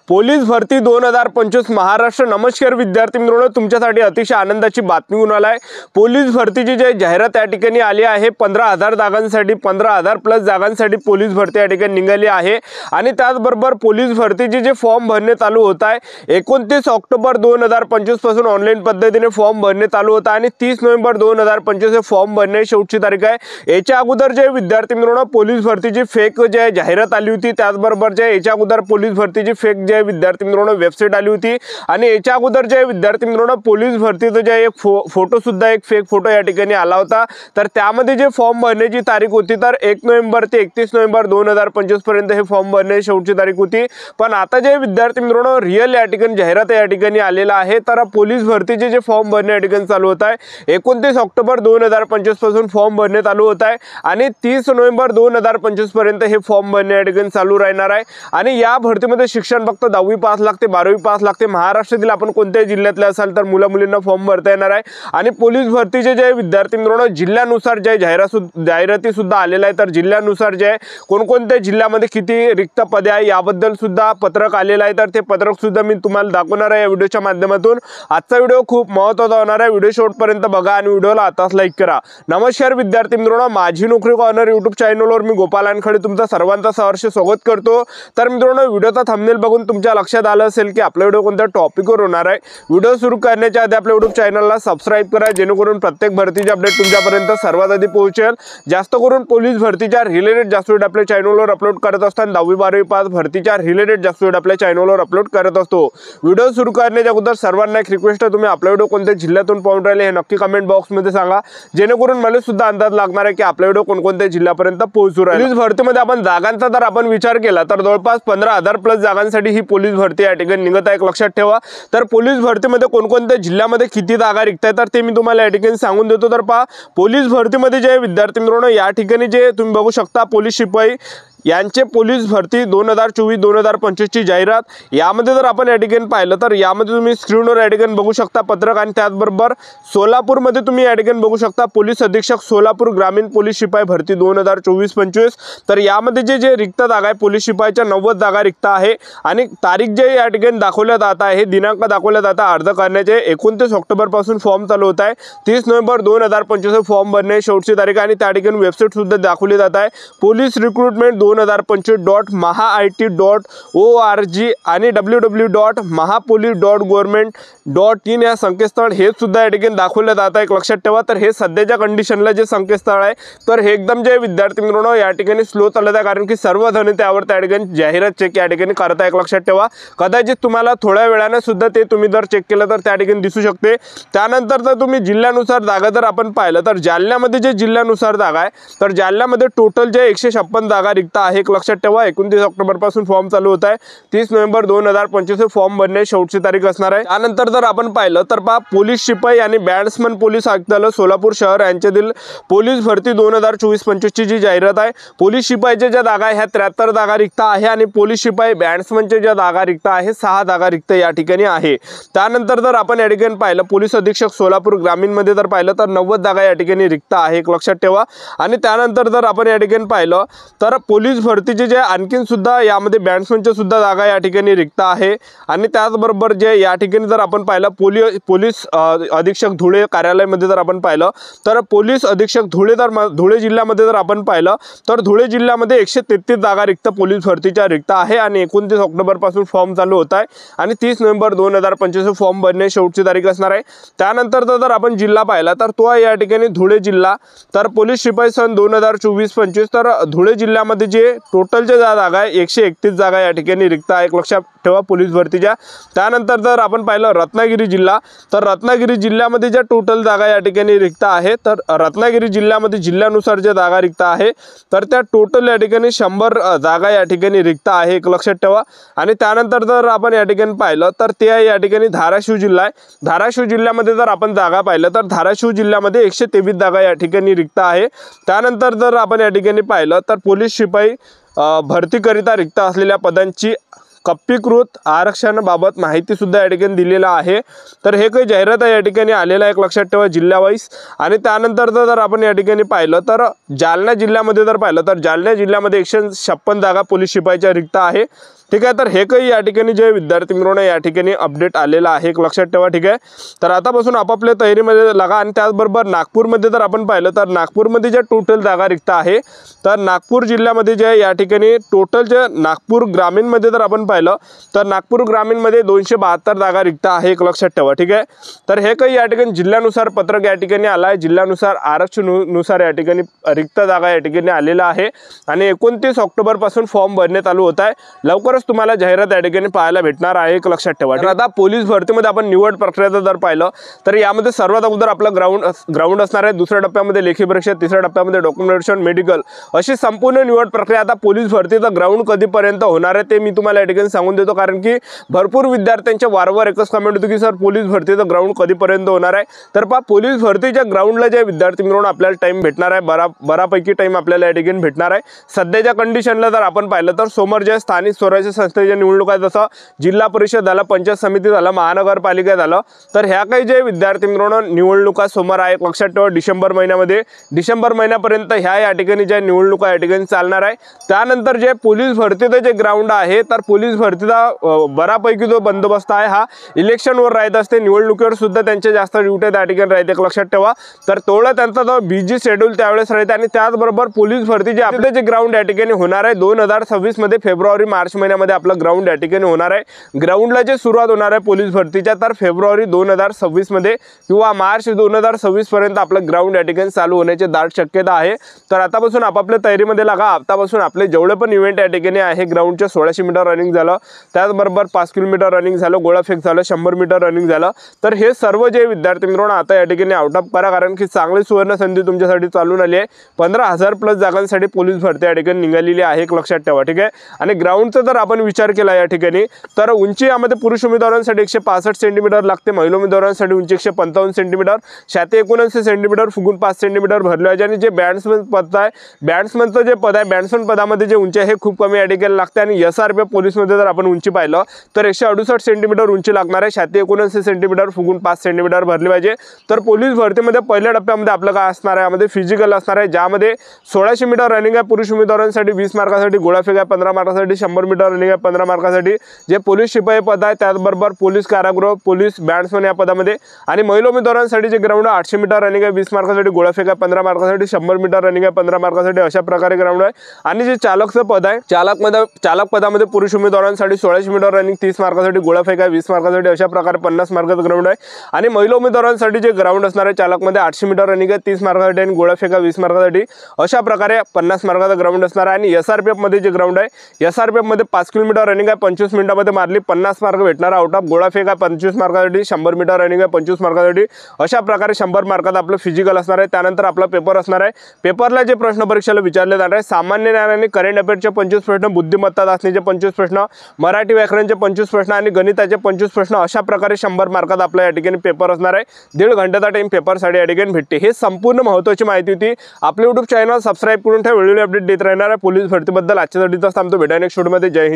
Police भरती 2025 महाराष्ट्र। नमस्कार विद्यार्थी मित्रांनो, तुमच्यासाठी अतिशय आनंदाची बातमी घेऊन आलाय। पोलीस भरतीची जे जाहिरात या ठिकाणी आली आहे 15,000 जागांसाठी, 15,000 प्लस जागांसाठी पोलीस भरती या ठिकाणी निघाली आहे। आणि त्याचबरोबर पोलीस भरतीचे जे फॉर्म भरणे चालू होत आहे 29 ऑक्टोबर 2025 पासून ऑनलाईन पद्धतीने फॉर्म भरणे चालू होता आणि 30 नोव्हेंबर 2025 हे फॉर्म भरणे शेवटची तारीख आहे। याच्या अगोदर जे विद्यार्थी मित्रांनो पोलीस भरतीची फेक जे जाहिरात आली होती, त्याचबरोबर जे याच्या अगोदर पोलीस भरतीची फेक जे विद्यार्थी मित्रांनो वेबसाईट आली होती आणि याच्या अगोदर जे विद्यार्थी मित्रांनो पोलीस भरतीचा जे एक फोटो सुद्धा एक फेक फोटो या ठिकाणी आला होता। तर त्यामध्ये जे फॉर्म भरण्याची तारीख होती तर 1 नोव्हेंबर ते 31 नोव्हेंबर 2025 पर्यंत हे फॉर्म भरणे शेवटची तारीख होती। पण आता जे विद्यार्थी मित्रांनो रिअल या ठिकाणी जाहिरात या ठिकाणी आलेला आहे। तर पोलीस भरतीचे जे फॉर्म भरणे या ठिकाणी चालू होत आहे 29 ऑक्टोबर 2025 पासून फॉर्म भरणे चालू होत आहे आणि 30 नोव्हेंबर 2025 पर्यंत हे फॉर्म भरणे या ठिकाणी चालू राहणार आहे। आणि या भरतीमध्ये शिक्षण फक्त 10वी पास लागते, 12वी पास लागते। महाराष्ट्रातील आपण कोणत्याही जिल्ह्यातले असाल तर मुला मुलींना फॉर्म भरता येणार आहे। आणि पोलीस भरतीचे जे विद्यार्थी मित्रांनो जिल्ह्यानुसार जे जाहिराती सुद्धा आलेला आहे, तर जिल्ह्यानुसार जे कोणकोणत्या जिल्ह्यामध्ये किती रिक्त पदे आहे याबद्दल सुद्धा पत्रक आलेलं आहे। तर ते पत्रक सुद्धा मी तुम्हाला दाखवणार आहे या व्हिडिओच्या माध्यमातून। आजचा व्हिडिओ खूप महत्त्वाचा होणार आहे, व्हिडिओ शेवटपर्यंत बघा आणि व्हिडिओला आताच लाईक करा। नमस्कार विद्यार्थी मित्रांनो, माझी नोकरी कॉर्नर यूट्यूब चॅनलवर मी गोपाल वानखडे तुमचा सर्वांचा सहर्ष स्वागत करतो। तर मित्रांनो व्हिडिओचा थंबनेल बघून तुमच्या लक्षात आलं असेल की आपला व्हिडिओ कोणत्या टॉपिकवर होणार आहे। व्हिडिओ सुरू करण्याच्या आधी आपल्या यूट्यूब चॅनलला सबस्क्राइब करा, जेणेकरून प्रत्येक भरतीचे अपडेट तुमच्यापर्यंत सर्वात आधी पोहोचेल। जास्त करून पोलीस भरतीच्या रिलेटेड जास्त व्हिडिओ आपल्या चॅनलवर अपलोड करत असताना 10वी 12वी पास भरतीच्या रिलेटेड जास्त व्हिडिओ आपल्या चॅनलवर अपलोड करत असतो। व्हिडिओ सुरू करण्याच्या अगोदर सर्वांना एक रिक्वेस्ट आहे, तुम्ही आपला व्हिडिओ कोणत्या जिल्ह्यातून पाहून राहिले हे नक्की कमेंट बॉक्समध्ये सांगा, जेणेकरून मला सुद्धा अंदाज लागणार आहे की आपला व्हिडिओ कोणकोणत्या जिल्ह्यापर्यंत पोहोचू राहिला। पोलीस भरतीमध्ये आपण जागांचा जर आपण विचार केला तर जवळपास 15,000 प्लस जागांसाठी ही पोलीस भरती या ठिकाणी निघत आहे। एक लक्षात ठेवा, तर पोलीस भरतीमध्ये कोणकोणत्या जिल्ह्यामध्ये किती जागा रिक्त आहेत तर ते मी तुम्हाला या ठिकाणी सांगून देतो। तर पहा, पोलीस भरतीमध्ये जे विद्यार्थी मित्रांनो या ठिकाणी जे तुम्ही बघू शकता पोलीस शिपाई यांचे पोलीस भरती 2024-2025 ची जाहिरात, यामध्ये जर आपण या ठिकाणी पाहिलं तर यामध्ये तुम्ही स्क्रीनवर या ठिकाणी बघू शकता पत्रक। आणि त्याचबरोबर सोलापूरमध्ये तुम्ही या ठिकाणी बघू शकता पोलीस अधीक्षक सोलापूर ग्रामीण पोलीस शिपाई भरती 2024-25। तर यामध्ये जे रिक्त जागा आहे पोलीस शिपाईच्या 90 जागा रिक्त आहे आणि तारीख जे या ठिकाणी दाखवल्या जात आहे, दिनांक दाखवल्या जात आहे अर्ज करण्याचे 29 ऑक्टोबर पासून फॉर्म चालू होत आहे। 30 नोव्हेंबर 2025 फॉर्म भरणे शेवटची तारीख आणि त्या ठिकाणी वेबसाईट सुद्धा दाखवली जात आहे पोलीस रिक्रुटमेंट 2025.mahaIT.org आणि www.mahapolice.government.in या संकेतस्थळ हे सुद्धा या ठिकाणी दाखवलं जात आहे। एक लक्षात ठेवा, तर हे सध्याच्या कंडिशनला जे संकेतस्थळ आहे तर हे एकदम जे विद्यार्थी मित्रांनो या ठिकाणी स्लो चालत आहे, कारण की सर्वजण त्यावर त्या ठिकाणी जाहिरात चेक या ठिकाणी करत आहे। एक लक्षात ठेवा, कदाचित तुम्हाला थोड्या वेळाने सुद्धा ते तुम्ही जर चेक केलं तर त्या ठिकाणी दिसू शकते। त्यानंतर जर तुम्ही जिल्ह्यानुसार जागा जर आपण पाहिलं तर जालन्यामध्ये जे जिल्ह्यानुसार जागा आहे तर जालन्यामध्ये टोटल जे 156 जागा रिक्त आहे। एक लक्षात ठेवा, 29 ऑक्टोबर पासून फॉर्म चालू होत आहे, 30 नोव्हेंबर 2025 फॉर्म भरणे शेवटची तारीख असणार आहे। त्यानंतर जर आपण पाहिलं तर पहा, पोलीस शिपाई आणि बॅट्समन पोलीस आयुक्तालय सोलापूर शहर यांच्यातील पोलीस भरती 2024-25 ची जी जाहिरात आहे, पोलीस शिपाईच्या ज्या जागा ह्या 73 जागा रिक्त आहे आणि पोलीस शिपाई बॅट्समनच्या ज्या जागा रिक्त आहे 6 जागा रिक्त या ठिकाणी आहे। त्यानंतर जर आपण या ठिकाणी पाहिलं पोलीस अधीक्षक सोलापूर ग्रामीण मध्ये जर पाहिलं तर 90 जागा या ठिकाणी रिक्त आहे। एक लक्षात ठेवा, आणि त्यानंतर जर आपण या ठिकाणी पाहिलं तर पोलीस भरतीचे जे आणखीन सुद्धा यामध्ये बॅट्समनच्या सुद्धा जागा या ठिकाणी रिक्त आहे। आणि त्याचबरोबर जे या ठिकाणी जर आपण पाहिलं पोलीस अधीक्षक धुळे कार्यालयामध्ये जर आपण पाहिलं तर पोलीस अधीक्षक धुळे जिल्ह्यामध्ये जर आपण पाहिलं तर धुळे जिल्ह्यामध्ये 133 जागा रिक्त पोलीस भरतीच्या रिक्त आहे आणि 29 ऑक्टोबर पासून फॉर्म चालू होत आहे आणि 30 नोव्हेंबर 2025 फॉर्म भरणे शेवटची तारीख असणार आहे। त्यानंतर जर आपण जिल्हा पाहिला तर तो आहे या ठिकाणी धुळे जिल्हा। तर पोलीस शिपाई सन 2024-25 तर धुळे जिल्ह्यामध्ये जे टोटलच्या जागा आहे 131 जागा या ठिकाणी रिक्त आहे। एक लक्षात ठेवा पोलीस भरतीच्या। त्यानंतर जर आपण पाहिलं रत्नागिरी जिल्हा, तर रत्नागिरी जिल्ह्यामध्ये ज्या टोटल जागा या ठिकाणी रिक्त आहे तर रत्नागिरी जिल्ह्यामध्ये जिल्ह्यानुसार ज्या जागा रिक्त आहे तर त्या टोटल या ठिकाणी 100 जागा या ठिकाणी रिक्त आहे। एक लक्षात ठेवा, आणि त्यानंतर जर आपण या ठिकाणी पाहिलं तर ते आहे या ठिकाणी धाराशिव जिल्हा आहे। धाराशिव जिल्ह्यामध्ये जर आपण जागा पाहिलं तर धाराशिव जिल्ह्यामध्ये 123 जागा या ठिकाणी रिक्त आहे। त्यानंतर जर आपण या ठिकाणी पाहिलं तर पोलीस शिपाई भरतीकरिता रिक्त असलेल्या पदांची कप्पीकृत आरक्षणाबाबत माहिती सुद्धा या ठिकाणी दिलेला आहे। तर हे काही जाहिरात या ठिकाणी आलेला आहे, एक लक्षात ठेवा जिल्ह्यावाईज। आणि त्यानंतर जर आपण या ठिकाणी पाहिलं तर जालना जिल्ह्यामध्ये जर पाहिलं तर जालना जिल्ह्यामध्ये 156 जागा पोलीस शिपाईच्या रिक्त आहे। ठीक आहे। तर हे काही या ठिकाणी जे विद्यार्थी मित्रांनो या ठिकाणी अपडेट आलेला आहे, एक लक्षात ठेवा। ठीक आहे, तर आतापासून आपापल्या तयारीमध्ये लागा। आणि त्याचबरोबर नागपूरमध्ये जर आपण पाहिलं तर नागपूरमध्ये ज्या टोटल जागा रिक्त आहे, तर नागपूर जिल्ह्यामध्ये जे या ठिकाणी टोटल जे नागपूर ग्रामीणमध्ये जर आपण पाहिलं तर नागपूर ग्रामीणमध्ये 272 जागा रिक्त आहे, एक लक्षात ठेवा। ठीक आहे, तर हे काही या ठिकाणी जिल्ह्यानुसार पत्रक या ठिकाणी आलं आहे, जिल्ह्यानुसार आरक्षणानुसार या ठिकाणी रिक्त जागा या ठिकाणी आलेला आहे। आणि 29 ऑक्टोबर पासून फॉर्म भरणे चालू होत आहे। लवकरच तुम्हाला जाहिरात या ठिकाणी पाहायला भेटणार आहे, एक लक्षात ठेवा। तर आता पोलीस भरतीमध्ये आपण निवड प्रक्रिया जर पाहिलं तर यामध्ये सर्वात अगोदर आपलं ग्राउंड असणार आहे, दुसऱ्या टप्प्यामध्ये लेखी परीक्षा, तिसऱ्या टप्प्यामध्ये डॉक्युमेंटेशन, मेडिकल अशी संपूर्ण निवड प्रक्रिया। आता पोलीस भरतीचा ग्राउंड कधीपर्यंत होणार आहे ते मी तुम्हाला या ठिकाणी सांगून देतो, कारण की भरपूर विद्यार्थ्यांच्या वारंवार एकच कमेंट होती की सर पोलीस भरतीचा ग्राउंड कधीपर्यंत होणार आहे। तर पहा, पोलीस भरतीच्या ग्राउंडला जे विद्यार्थी मिळून आपल्याला टाइम भेटणार आहे, बऱ्यापैकी टाइम आपल्याला या ठिकाणी भेटणार आहे। सध्याच्या कंडिशनला जर आपण पाहिलं तर समोर जे स्थानिक स्वराज्य संस्थेच्या निवडणूक आहेत, जसं जिल्हा परिषद झालं, पंचायत समिती झालं, महानगरपालिका झालं, तर ह्या काही जे विद्यार्थी मिळून निवडणुका समोर आहे, लक्षात ठेवा। डिसेंबर महिन्यापर्यंत ह्या या ठिकाणी ज्या निवडणुका या ठिकाणी चालणार आहे। त्यानंतर जे पोलीस भरतीचं जे ग्राउंड आहे, तर पोलीस भरतीचा बऱ्यापैकी जो बंदोबस्त आहे हा इलेक्शनवर राहत असते, निवडणुकीवर सुद्धा त्यांचे जास्त ड्युटी त्या ठिकाणी राहते, एक लक्षात ठेवा। तर तेवढं त्यांचा जो बिझी शेड्यूल त्यावेळेस राहते। आणि त्याचबरोबर पोलीस भरतीचे आपले जे ग्राउंड या ठिकाणी होणार आहे 2026 मध्ये फेब्रुवारी मार्च महिन्यामध्ये आपलं ग्राउंड या ठिकाणी होणार आहे। ग्राउंडला जे सुरुवात होणार आहे पोलीस भरतीच्या तर फेब्रुवारी 2026 मध्ये किंवा मार्च 2026 पर्यंत आपलं ग्राउंड या ठिकाणी चालू होण्याची दाट शक्यता आहे। तर आतापासून आपापल्या तयारीमध्ये लागा। आतापासून आपले जेवढे पण इव्हेंट या ठिकाणी आहे, ग्राउंडचे 1600 मीटर रनिंग झालं, त्याचबरोबर 5 किलोमीटर रनिंग झालं, गोळाफेक झालं, 100 मीटर रनिंग झालं, तर हे सर्व जे विद्यार्थी मित्रांनो आता या ठिकाणी आउट ऑफ करा, कारण की चांगली सुवर्ण संधी तुमच्यासाठी चालून आली आहे। 15,000 प्लस जागांसाठी पोलीस भरती या ठिकाणी निघालेली आहे, एक लक्षात ठेवा। ठीक आहे, आणि ग्राउंडचा जर आपण विचार केला या ठिकाणी तर उंची यामध्ये पुरुष उमेदवारांसाठी 165 सेंटीमीटर लागते, महिला उमेदवारांसाठी उंची 155 सेंटीमीटर, छाती 79 सेंटीमीटर, फुगून 5 सेंटीमीटर भरले आहे। आणि जे बॅट्समन पद आहे, बॅट्समनचं जे पद आहे, बॅट्समन पदामध्ये जे उंची आहे हे खूप कमी या ठिकाणी लागते। आणि SRPF पोलीसमध्ये जर आपण उंची पाहिलं तर 168 सेंटीमीटर उंची लागणार आहे, छाती 79 सेंटीमीटर, फुगून 5 सेंटीमीटर भरली पाहिजे। तर पोलीस भरतीमध्ये पहिल्या टप्प्यामध्ये आपलं काय असणार आहे, यामध्ये फिजिकल असणार आहे, ज्यामध्ये 1600 मीटर रनिंग आहे पुरुष उमेदवारांसाठी, 20 मार्कासाठी गोळाफेक आहे, 15 मार्कासाठी, 100 मीटर रनिंग आहे 15 मार्कासाठी, जे पोलीस शिपाई पद आहे, त्याचबरोबर पोलीस कारागृह, पोलीस बॅट्समन या पदामध्ये। आणि महिला उमेदवारांसाठी जे ग्राउंड 800 मीटर रनिंग आहे, 20 मार्कासाठी गोळाफेक आहे, 15 मार्कासाठी, 100 मीटर रनिंग आहे 15 मार्कासाठी, अशा प्रकारे ग्राउंड आहे। आणि जे चालकचं पद आहे, चालक पदामध्ये पुरुष उमेदवारांसाठी 1600 मीटर रनिंग, 30 मार्कासाठी गोळाफेक आहे, 20 मार्कासाठी, अशा प्रकारे 50 मार्काचं ग्राउंड आहे। आणि महिला उमेदवारांसाठी जे ग्राउंड असणार आहे चालकमध्ये 800 मीटर रनिंग आहे, 30 मार्कासाठी आणि गोळाफेक आहे 20 मार्कासाठी, अशा प्रकारे 50 मार्काचा ग्राउंड असणार आहे। आणि SRPF मध्ये जे ग्राउंड आहे, SRPF मध्ये 5 किलोमीटर रनिंग आहे, 25 मिनिटांमध्ये मारली 50 मार्क भेटणार आउट ऑफ, गोळाफेक आहे 25 मार्कासाठी, 100 मीटर रनिंग आहे 25 मार्कासाठी, अशा प्रकारे 100 मार्कात आपलं फिजिकल असणार आहे। त्यानंतर आपला पेपर असणार आहे, पेपरला जे प्रश्न परीक्षेला विचारले जाणार आहे, सामान्य ज्ञान आणि करंट अफेअर्सचे 25 प्रश्न, बुद्धिमत्ता चाचणीचे 25 प्रश्न, मराठी व्याकरणचे 25 प्रश्न आणि गणिताचे 25 प्रश्न, अशा प्रकारे 100 मार्कात आपला या ठिकाणी पेपर असणार आहे। 1.5 घंट्याचा टाइम पेपरसाठी या ठिकाणी भेटते। हे संपूर्ण महत्त्वाची माहिती होती। आपले YouTube चॅनल सबस्क्राइब करून ठेवा, व्हिडिओ अपडेट देत राहणार आहे पोलीस भरतीबद्दल। आजच्यासाठी थांबतो, भेटूया नेक्स्ट व्हिडिओमध्ये। जय हिंद।